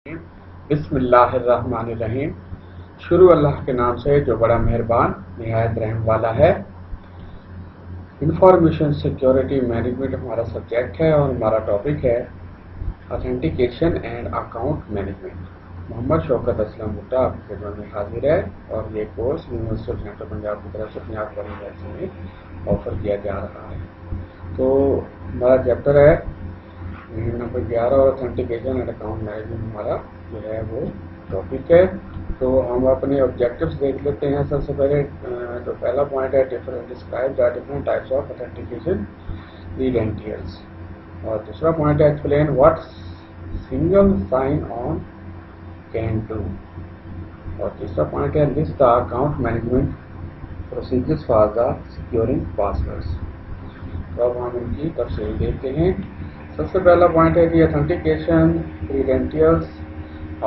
بسم اللہ الرحمن الرحیم۔ شروع اللہ کے نام سے جو بڑا مہربان نہایت رحم والا ہے۔ انفارمیشن سیکیورٹی مینجمنٹ ہمارا سبجیکٹ ہے اور ہمارا ٹاپک ہے اتھینٹیکیشن اینڈ اکاؤنٹ مینجمنٹ۔ محمد شوکت اسلم بھٹا آپ کی خدمت میں حاضر ہے اور یہ course university of central Punjab کی طرف سے پنجاب یونیورسٹی میں آفر کیا جا رہا ہے۔ تو ہمارا چیپٹر ہے نمبر 11 اور اتھینٹیکیشن اینڈ اکاؤنٹ مینجمنٹ ہمارا جو ہے وہ ٹاپک ہے۔ تو ہم اپنے آبجیکٹیوز دیکھ لیتے ہیں۔ سب سے پہلے جو پہلا پوائنٹ ہے describe the different types of authentication credentials, اور دوسرا پوائنٹ ہے explain what single sign on can do, اور تیسرا پوائنٹ ہے list the account management procedures for the securing passwords. تو اب ہم ان کی تفصیل دیکھتے ہیں۔ سب سے پہلا پوائنٹ ہے کہ اتھینٹیکیشن کریڈینشیلز،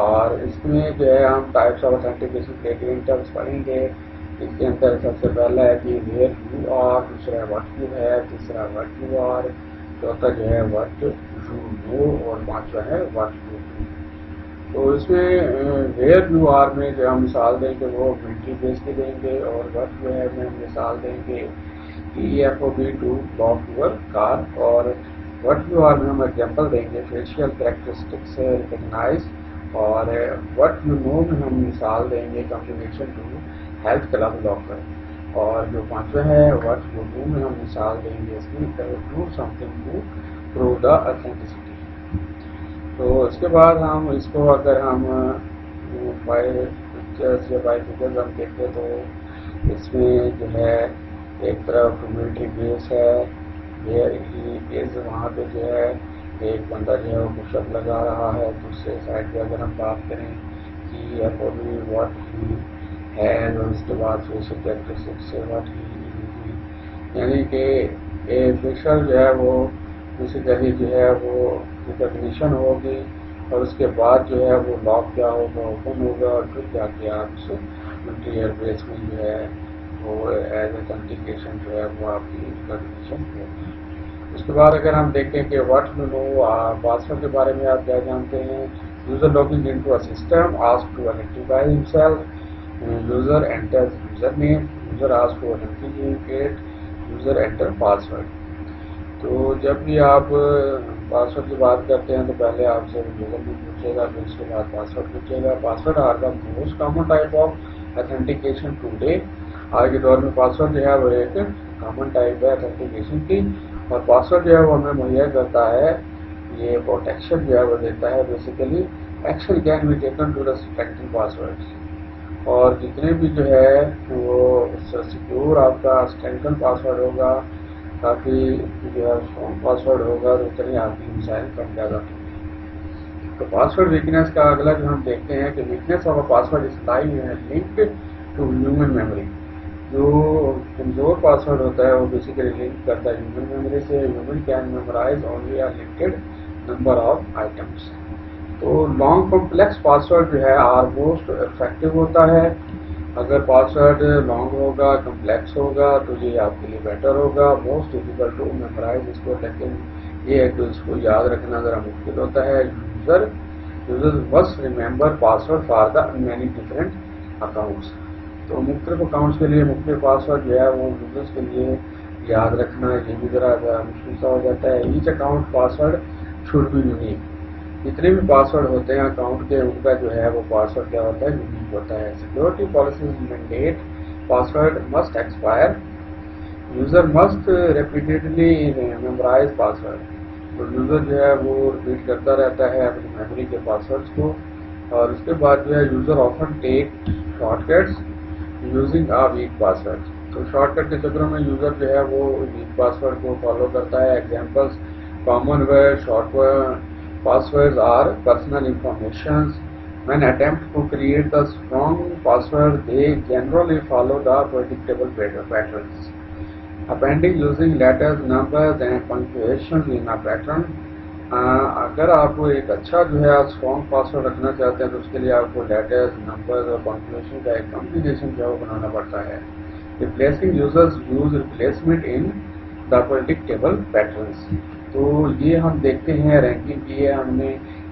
اور اس میں جو ہے ہم ٹائپس آف اتھینٹیکیشن کریڈینشیلز پڑھیں گے۔ اس کے اندر سب سے پہلا ہے کہ ویئر یو آر، دوسرا ہے واٹ یو ہیو، تیسرا واٹ یو آر، چوتھا جو ہے واٹ یو نو، اور پانچواں ہے واٹ یو ڈو۔ تو اس میں ویئر یو آر میں جو ہم مثال دیں گے وہ ملٹری بیس کی دیں گے، اور واٹ یو ہیو میں ہم مثال دیں گے EFOB to lock your car, اور واٹ یو آر میں ہم ایگزامپل دیں گے فیشیل کریکٹرسٹکس ریکگنائز، اور واٹ یو نو میں ہم مثال دیں گے combination to health club locker, اور جو پانچواں ہے واٹ یو ڈو میں ہم مثال دیں گے اس میں do something to prove the authenticity. تو اس کے بعد ہم اس کو اگر ہم بائی پکچرس یا بائی فگرز ہم دیکھیں تو اس میں جو ہے ایک طرف ملٹری بیس ہے، وہاں پہ جو ہے ایک بندہ جو ہے وہ پش اپ لگا رہا ہے۔ دوسرے سائڈ پہ اگر ہم بات کریں کہ واٹ ہی ہیز، اور اس کے بعد فیشل کریکٹرسٹکس سے واٹ ہی، یعنی کہ فیشل جو ہے وہ بیسیکلی جو ہے وہ ریکگنیشن ہوگی، اور اس کے بعد جو ہے وہ لاک کیا ہوگا، اوپن ہوگا، اور پھر جا کے آپ سے ملٹی بیس میں جو ہے وہ ایز اتھینٹیکیشن جو ہے وہ آپ کی ریکگنیشن ہوگی۔ اس کے بعد اگر ہم دیکھیں کہ واٹ یو نو، پاسورڈ کے بارے میں آپ کیا جانتے ہیں؟ User logging into a system ask to identify himself, user enters user name, user ask to authenticate, user enter password. تو جب بھی آپ پاسورڈ کی بات کرتے ہیں تو پہلے آپ سے یوزر نیم پوچھے گا، پھر اس کے بعد پاسورڈ پوچھے گا۔ Password are the most common type of authentication today. آج کے دور میں پاسورڈ جو ہے وہ ایک کامن ٹائپ ہے اتھینٹیکیشن کی، اور پاسورڈ جو ہے وہ ہمیں مہیا کرتا ہے، یہ پروٹیکشن جو ہے وہ دیتا ہے۔ Basically action can be taken to strengthen password, اور جتنے بھی جو ہے وہ سیکیور آپ کا اسٹرینتھن پاسورڈ ہوگا، کافی جو ہے اسٹرانگ پاسورڈ ہوگا، تو اتنی آپ کی مسائل کم زیادہ ہوگی۔ تو پاسورڈ ویکنیس کا اگلا جو ہم دیکھتے ہیں کہ weakness of a password is linked to human memory. جو کمزور پاسورڈ ہوتا ہے وہ بیسیکلی لنک کرتا ہے ہیومن میموری سے۔ Human can memorise only a limited number of items. تو لانگ کمپلیکس پاسورڈ جو ہے آلموسٹ افیکٹو ہوتا ہے۔ اگر پاسورڈ لانگ ہوگا، کمپلیکس ہوگا، تو یہ آپ کے لیے بیٹر ہوگا۔ موسٹ ڈیفیکلٹ ٹو میمورائز، اس کو لیکن یہ ہے کہ اس کو یاد رکھنا ذرا مشکل ہوتا ہے۔ User must remember password for the many different accounts. تو مختلف اکاؤنٹس کے لیے مختلف پاسورڈ جو ہے وہ یوزرس کے لیے یاد رکھنا یہ بھی ذرا مشکل سا ہو جاتا ہے۔ Each account password should be unique. جتنے بھی پاسورڈ ہوتے ہیں اکاؤنٹ کے، ان کا جو ہے وہ پاسورڈ کیا ہوتا ہے، یونیک ہوتا ہے۔ Security policies mandate password must expire, user must repeatedly memorise password. تو یوزر جو ہے وہ ریپیٹ کرتا رہتا ہے اپنی میموری کے پاسورڈس کو، اور اس کے بعد جو ہے یوزر آفن ٹیک شارٹ کٹس یوزنگ آ ویک پاسورڈ۔ تو شارٹ کٹ کے چکروں میں یوزر جو ہے وہ ویک پاسورڈ کو فالو کرتا ہے۔ Examples common word short passwords are personal information. When attempt to create the strong password, they generally follow the predictable patterns. Appending using letters, numbers and punctuations in a pattern. اگر آپ کو ایک اچھا جو ہے strong password رکھنا چاہتے ہیں تو اس کے لیے آپ کو لیٹرز، نمبرز اور پنکچویشن کا ایک کمبینیشن جو ہے وہ بنانا پڑتا ہے۔ ریپلیسنگ یوزرز یوز ریپلیسمنٹ ان دا پریڈکٹیبل پیٹرنس۔ تو یہ ہم دیکھتے ہیں رینکنگ کی ہے ہم نے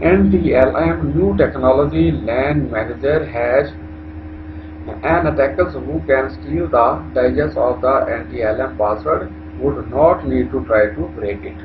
NTLM, new technology LAN manager has an attackers who can steal the digest of the NTLM password would not need to try to break it।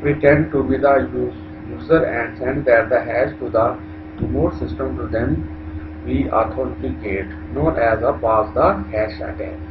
pretend to be the user and send the hash to the remote system to them we authenticate, known as a pass the hash attack।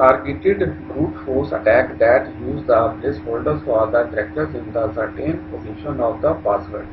targeted brute force attack that use the placeholders for the characters in the certain position of the password।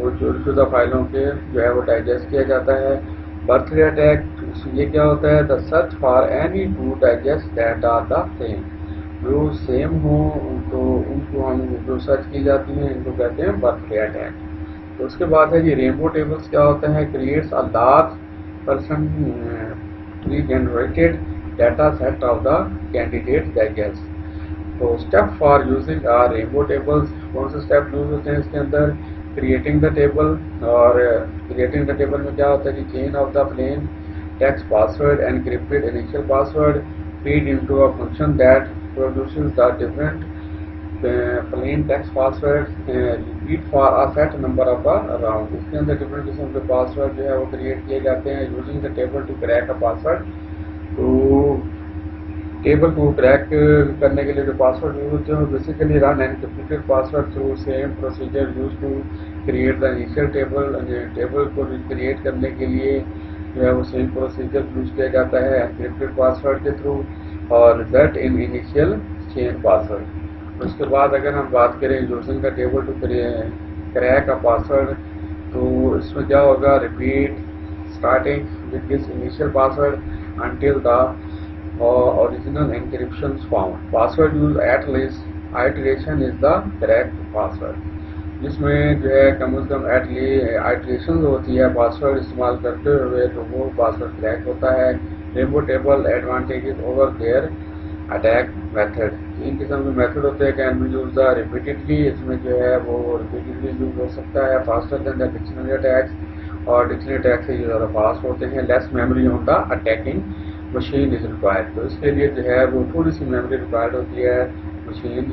وہ چوری شدہ فائلوں کے جو ہے وہ digest کیا جاتا ہے. برتھ ڈے اٹیک یہ کیا ہوتا ہے؟ The search for any two digest that are the same. جو سیم ہوں تو ان کو ہم جو سرچ کی جاتی ہیں ان کو کہتے ہیں برتھ ڈے اٹیک. تو اس کے بعد ہے جی ریمبو ٹیبلس کیا ہوتے ہیں؟ Creates a large person pre generated data set of the candidate digest. تو step for using rainbow tables, کون سے اسٹیپ یوز ہوتے ہیں اس کے اندر؟ کریٹنگ دا ٹیبل، اور کریٹنگ دا ٹیبل میں کیا ہوتا ہے کہ chain of the plain text password encrypted initial password fed into a function that produces the different plain text password repeat for a set number of the round. اس کے اندر different قسم کے password جو ہے وہ کریٹ کیے جاتے ہیں using the table to crack a password. تو ٹیبل کو کریک کرنے کے لیے جو پاسورڈ یوز ہوتے ہیں basically run encrypted password through same procedure use to create the initial table. Table کو کریٹ کرنے کے لیے جو ہے وہ سیم پروسیجر یوز کیا جاتا ہے انکرپٹڈ پاسورڈ کے تھرو اور result in initial chain password. اس کے بعد اگر ہم بات کریں using the table to crack a password تو اس میں کیا ہوگا؟ Repeat starting with this initial password until the original encryption found. Password use at least iteration is the correct password. جس میں جو ہے کم از کم آئٹریشن ہوتی ہے پاسورڈ استعمال کرتے ہوئے تو وہ پاسورڈ کریک ہوتا ہے. Rainbow table advantages over their attack method. تین قسم کے میتھڈ ہوتے ہیں. Can be use the repeatedly, اس میں جو ہے وہ ریپیٹڈلی یوز ہو سکتا ہے. Faster than the dictionary attacks, اور ڈکشنری اٹیک سے یہ زیادہ فاسٹ ہوتے ہیں. Less memory on the attacking machine is required. تو اس کے لیے جو ہے وہ تھوڑی سی میموری ریکوائرڈ ہوتی ہے، مشین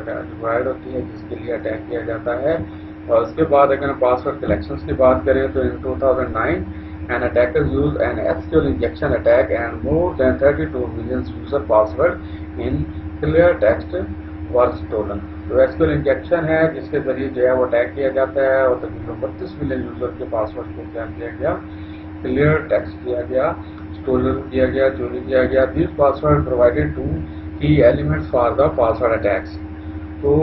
ریکوائرڈ ہوتی ہے جس کے لیے اٹیک کیا جاتا ہے. اور اس کے بعد اگر ہم پاسورڈ کلیکشنس کی بات کریں تو ان 2009 an attacker used an SQL injection attack and more than 32 million user password in clear text were stolen. تو SQL انجیکشن ہے جس کے ذریعے جو ہے وہ اٹیک کیا جاتا ہے اور تقریباً 32 ملین یوزر کے پاسورڈ کو کیا کیا گیا؟ کلیئر ٹیکسٹ کیا گیا، اسٹولن کیا گیا، چوری کیا گیا. These password provided to key elements for the password attacks. تو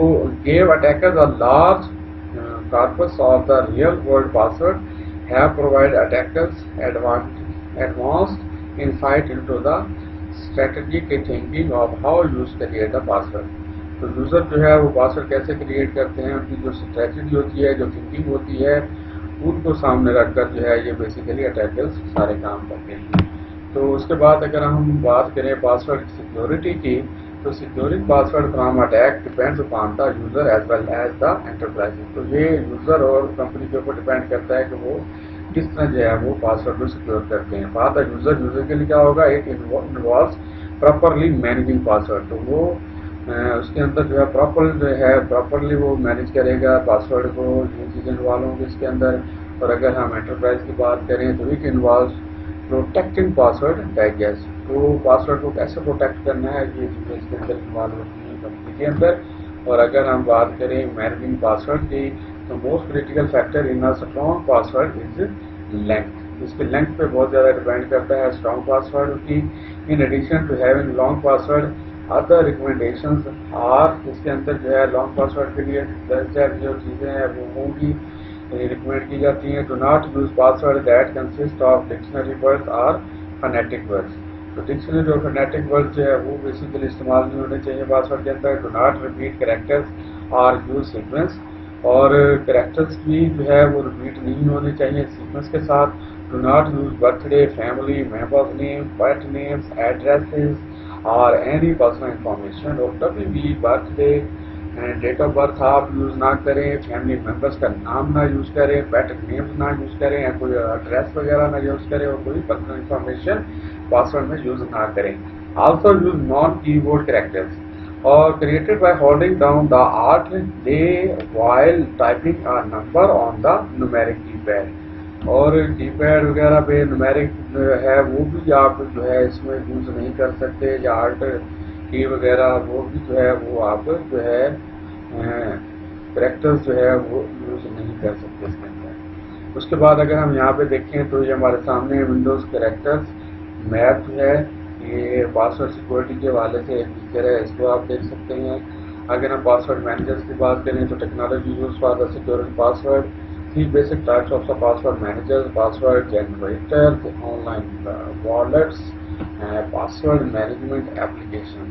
give attackers a large corpus of the real world password have provided attackers advanced insight into the strategic thinking of how users create the password. تو user جو ہے وہ password کیسے create کرتے ہیں، ان کی جو اسٹریٹجی ہوتی ہے، جو تھنکنگ ہوتی ہے، ان کو سامنے رکھ کر جو ہے یہ بیسیکلی اٹیکرز سارے کام کرتے ہیں. تو اس کے بعد اگر ہم بات کریں پاسورڈ سیکیورٹی کی تو securing password from attack depends upon the user as well as the enterprise. تو یہ یوزر اور کمپنی کے اوپر ڈپینڈ کرتا ہے کہ وہ کس طرح جو ہے وہ پاسورڈ کو سیکیور کرتے ہیں. بات ہے یوزر کے لیے کیا ہوگا؟ ایک انوالوز پراپرلی مینیجنگ پاسورڈ. تو وہ اس کے اندر جو ہے پراپرلی وہ مینیج کرے گا پاسورڈ کو. یہ چیزیں انوالو ہوں گی اس کے اندر. اور اگر ہم انٹرپرائز کی بات کریں تو ایک انوالوز پروٹیکٹنگ پاسورڈ ڈائجسٹ. تو پاسورڈ کو کیسے پروٹیکٹ کرنا ہے یہ چیزیں اس کے اندر انوالو ہوتی ہیں کمپنی کے اندر. اور اگر ہم بات کریں مینیجنگ پاسورڈ کی تو most critical factor in strong password is length. اس کے لینتھ پہ بہت زیادہ ڈپینڈ کرتا ہے اسٹرانگ پاسورڈ کی. In addition to having long password other recommendations are, اس کے اندر جو ہے لانگ پاسورڈ کے لیے جو چیزیں ہیں وہ ہوں گی ریکمینڈ کی جاتی ہیں. Do not use password that consist of dictionary words اور فنیٹک ورڈز. تو ڈکشنری اور فنیٹک ورڈ جو ہے وہ بیسیکلی استعمال نہیں ہونے چاہیے پاسورڈ کے اندر. ڈو ناٹ ریپیٹ کریکٹرز اور یوز سیکوینس، اور کریکٹرز بھی جو ہے وہ ریپیٹ نہیں ہونے چاہیے سیکوینس کے ساتھ. Do not use birthday, family members name, pet names, addresses اور اینی پرسنل انفارمیشن. اور کبھی بھی birthday date of birth آپ یوز نہ کریں، فیملی ممبرس کا نام نہ یوز کریں، پیٹ نیمز نہ یوز کریں، یا کوئی ایڈریس وغیرہ نہ یوز کریں، اور کوئی پرسنل انفارمیشن پاسورڈ میں یوز نہ کریں. آلسو یوز نان کی board characters or created by holding down the Alt D while typing a number on the numeric keypad. اور کی پیڈ وغیرہ پہ نومیرک ہے وہ بھی آپ جو ہے اس میں یوز نہیں کر سکتے، یا آلٹ کی وغیرہ وہ بھی جو ہے وہ آپ جو ہے کریکٹرز جو ہے وہ یوز نہیں کر سکتے اس کے اندر. اس کے بعد اگر ہم یہاں پہ دیکھیں تو یہ ہمارے سامنے ونڈوز کریکٹرز میپ جو ہے یہ پاسورڈ سیکورٹی کے حوالے سے ایک فیچر ہے، اس کو آپ دیکھ سکتے ہیں. اگر ہم پاسورڈ مینیجرز کی بات کریں تو technology use for the securing password Three basic types of the password managers: password generators, online wallets, password management application.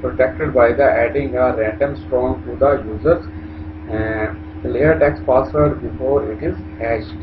protected by the adding a random strong to the user's clear text password before it is hashed।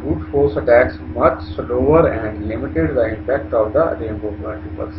brute force attacks much slower and limited the impact of the rainbow particles।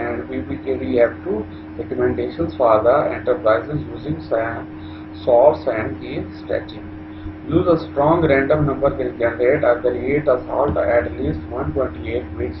and PBKDF2 recommendations for the enterprises using source and key stretching. Use a strong random number generate or create a salt at least 128 bits।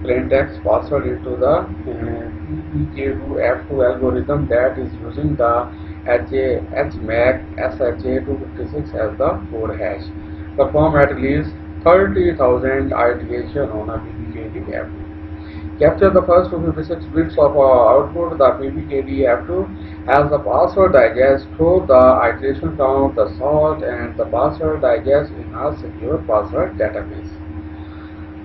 plain text password into the PBK2F2 algorithm that is using the HMAC SHA-256 as the core hash. Perform at least 30,000 iteration on a PBKD-F2. Capture the first 256 bits of output. The PBKD-F2 has the password digest through the iteration count, the salt, and the password digest in a secure password database।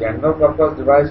general purpose device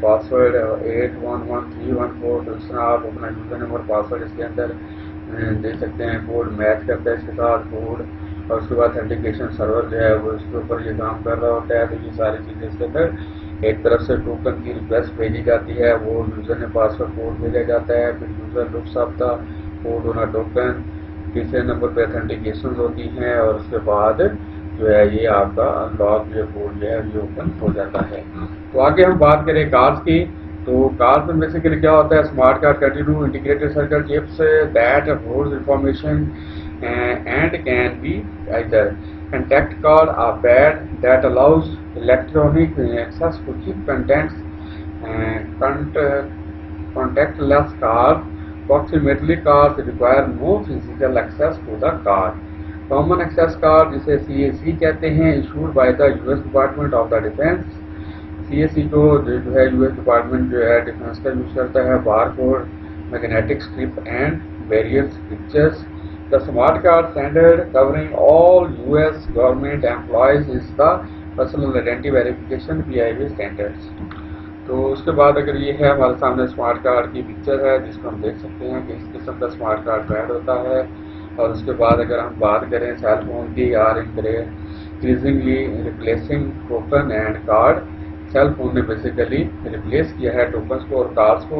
password 811314. تو اس طرح آپ اپنا user name اور password اس کے اندر دے سکتے ہیں. Code match کرتا ہے اس کے ساتھ کوڈ, اور اس کے بعد تھینٹیکیشن سرور جو ہے وہ اس کے اوپر یہ کام کر رہا ہوتا ہے. تو یہ ساری چیزیں اس کے اندر ایک طرف سے ٹوکن کی ریکویسٹ بھیجی جاتی ہے, وہ یوزر نے پاسورڈ کوڈ بھیجا جاتا ہے, پھر user looks up the code ہونا ٹوکن, تیسرے نمبر پہ اتھینٹیکیشن ہوتی ہیں, اور اس کے بعد جو ہے یہ آپ کا انلاک جو کوڈ جو ہے یہ اوپن ہو جاتا ہے. تو آگے ہم بات کریں کارڈز کی. تو کارڈ میں بیسیکلی کیا ہوتا ہے, smart card continue integrated circle chips that hold information and can be either contact card or pad that allows electronic access to keep contents. Contactless cards, approximately cards require no physical access to the card. Common access card جسے CAC کہتے ہیں, issued by the US Department of the Defense. CAC کو جو ہے US department جو ہے defence کا use کرتا ہے. Bar code, magnetic strip and various pictures. The smart card standard covering all US government employees is the Personal Identity Verification PIV standards. تو اس کے بعد اگر یہ ہے ہمارے سامنے اسمارٹ کارڈ کی پکچر ہے جس کو ہم دیکھ سکتے ہیں کہ اس قسم کا اسمارٹ کارڈ پیڈ ہوتا ہے. اور اس کے بعد اگر ہم بات کریں سیل فون کی, are increasingly replacing token and card. Cell phone نے بیسیکلی ریپلیس کیا ہے ٹوکنس کو اور کارڈس کو.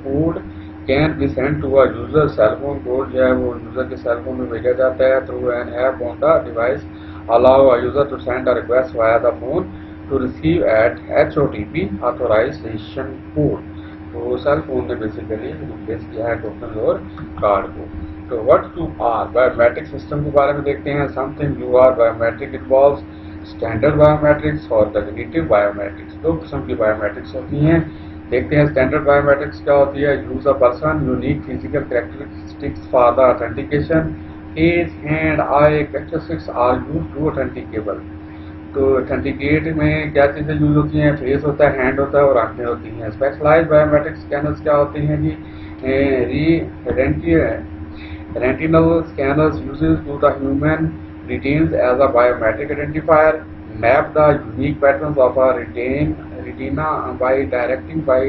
Code can be send to a user. Cell phone code جو ہے وہ یوزر کے سیل فون میں بھیجا جاتا ہے through an app on the device. Allow a user to send a request via the phone to receive at HOTP authorization code. تو cell phone نے بیسیکلی ریپلیس کیا ہے ٹوکن اور کارڈ کو. تو what you are biometric system کے بارے میں دیکھتے ہیں. Something you are biometric involves standard biometrics اور کنیٹیو بایومیٹرکس. دو قسم کی بایومیٹرکس ہوتی ہیں. دیکھتے ہیں اسٹینڈرڈ بایومیٹرکس کیا ہوتی ہے. Use a person unique physical characteristics for the authentication. Age, hand, eye characteristics are use to authenticable. تو اتھینٹیکیٹ میں کیا چیزیں یوز ہوتی ہیں. فیس ہوتا ہے, ہینڈ ہوتا ہے اور آنکھیں ہوتی ہیں. اسپیشلائز بایومیٹرک اسکینرس کیا ہوتے ہیں جی. Retinal scanners uses to the human retinas as a biometric identifier. map the unique patterns of a retina by directing by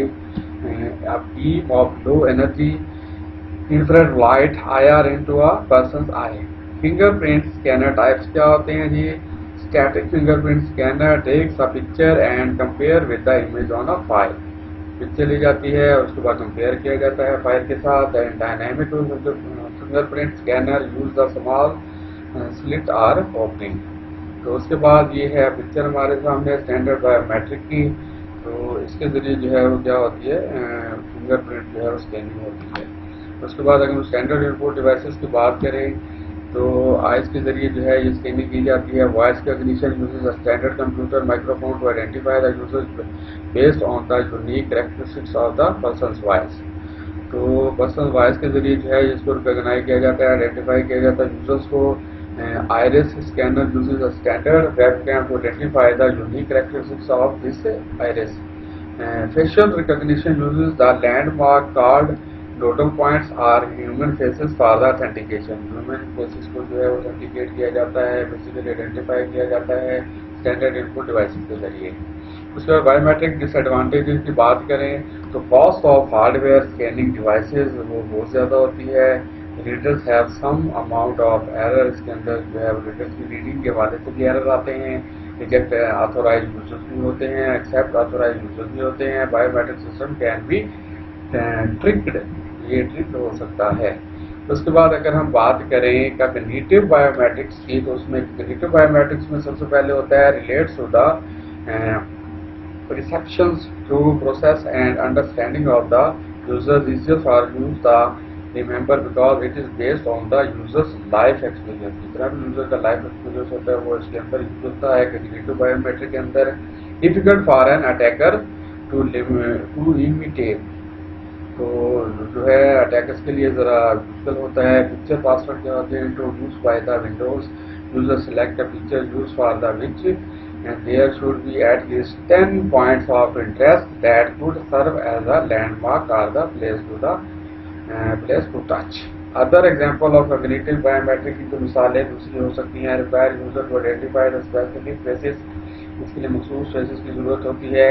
a beam of low energy infrared light IR into a person's eye. Fingerprint scanner types کیا ہوتے ہیں جی. static fingerprint scanner takes a picture and compare with the image on a file. Picture لی جاتی ہے اور اس کے بعد compare کیا جاتا ہے فائل کے ساتھ. Dynamic fingerprint scanner use the small slit or opening. تو اس کے بعد یہ ہے پکچر ہمارے سامنے اسٹینڈرڈ بایومیٹرک کی. تو اس کے ذریعے جو ہے وہ کیا ہوتی ہے, فنگر پرنٹ جو ہے اسکیننگ ہوتی ہے. اس کے بعد اگر ہم اسٹینڈرڈ انپٹ ڈیوائسز کی بات کریں تو آئس کے ذریعے جو ہے یہ اسکیننگ کی جاتی ہے. Voice recognition uses standard computer microphone to identify the user based on the unique characteristics of the person's voice. تو پرسنز وائس کے ذریعے جو ہے اس کو ریکگنائز کیا جاتا ہے, آئیڈینٹیفائی کیا جاتا ہے یوزرس کو. Iris scanner uses a standard webcam to identify the unique characteristics of this iris. Facial recognition uses the landmark card nodal points or human faces for the authentication. Human faces کو جو ہے authenticate کیا جاتا ہے, basically identify کیا جاتا ہے standard input devices کے ذریعے. اس کے بعد biometric disadvantages کی بات کریں تو cost of hardware scanning devices وہ بہت زیادہ ہوتی ہے. Readers have some amount of error. اس کے اندر جو ہے ریڈرز کی ریڈنگ کے حوالے سے بھی ایرر آتے ہیں. ریجیکٹ آتھورائز یوزرز بھی ہوتے ہیں, ایکسیپٹ آتھورائز یوزرز بھی ہوتے ہیں. Biometric system can be tricked, یہ ٹرک ہو سکتا ہے. اس کے بعد اگر ہم بات کریں کگنیٹو بایومیٹرکس کی تو اس میں کگنیٹو بایومیٹرکس میں سب سے پہلے ہوتا ہے relates to the perceptions through process and understanding of the users easier for use the remember because it is based on the user's life experience. جتنا بھی یوزر کا لائف ایکسپیرینس ہوتا ہے وہ اس کے اندر یوز ہوتا ہے. کگنیٹو بایومیٹرک کے اندر difficult for an attacker to imitate. تو جو ہے اٹیکرس کے لیے ذرا مشکل ہوتا ہے. پکچر پاسورڈ کیا ہوتے ہیں introduced by the Windows user select a picture used for the which and there should be at least 10 points of interest that could serve as a landmark or the place to touch. Other example of cognitive biometric کی جو مثالیں دوسری ہو سکتی ہیں. require user to identify the specific faces. اس کے لیے مخصوص phases کی ضرورت ہوتی ہے.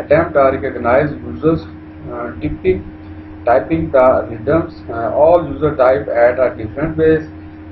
attempt to recognize users typing the rhythms, all user type at a different ways,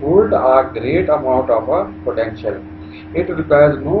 hold a great amount of potential, it requires no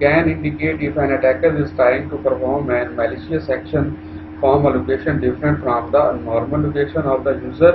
Can indicate if an attacker is trying to perform an malicious action from a location different from the normal location of the user।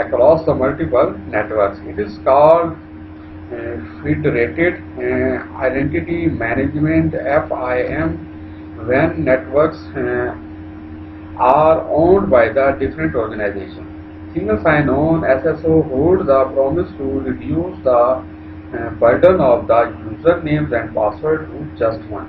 across the multiple networks, it is called federated identity management FIM when networks are owned by the different organization. Single sign-on SSO holds the promise to reduce the burden of the usernames and password to just one।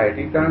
IDCon,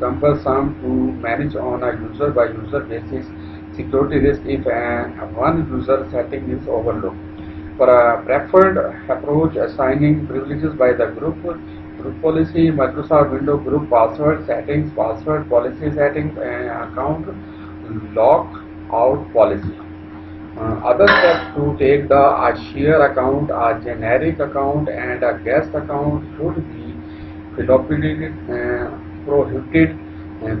cumbersome to manage on a user by user basis, security risk if one user setting is overlooked। For a preferred approach, assigning privileges by the group policy, Microsoft Windows group password settings, password policy settings, account lock out policy। Other steps to take the a share account, a generic account and a guest account should be prohibited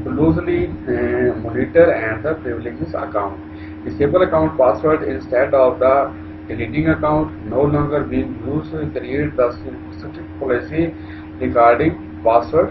closely monitor and the privileges account। Disable account password instead of the deleting account no longer being used, create the strict policy regarding password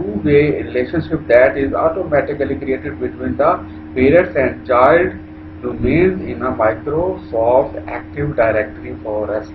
two-way relationship that is automatically created between the parents and child domains in a Microsoft Active Directory forest।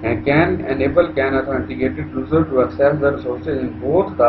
and can authenticated user to access the resources in both the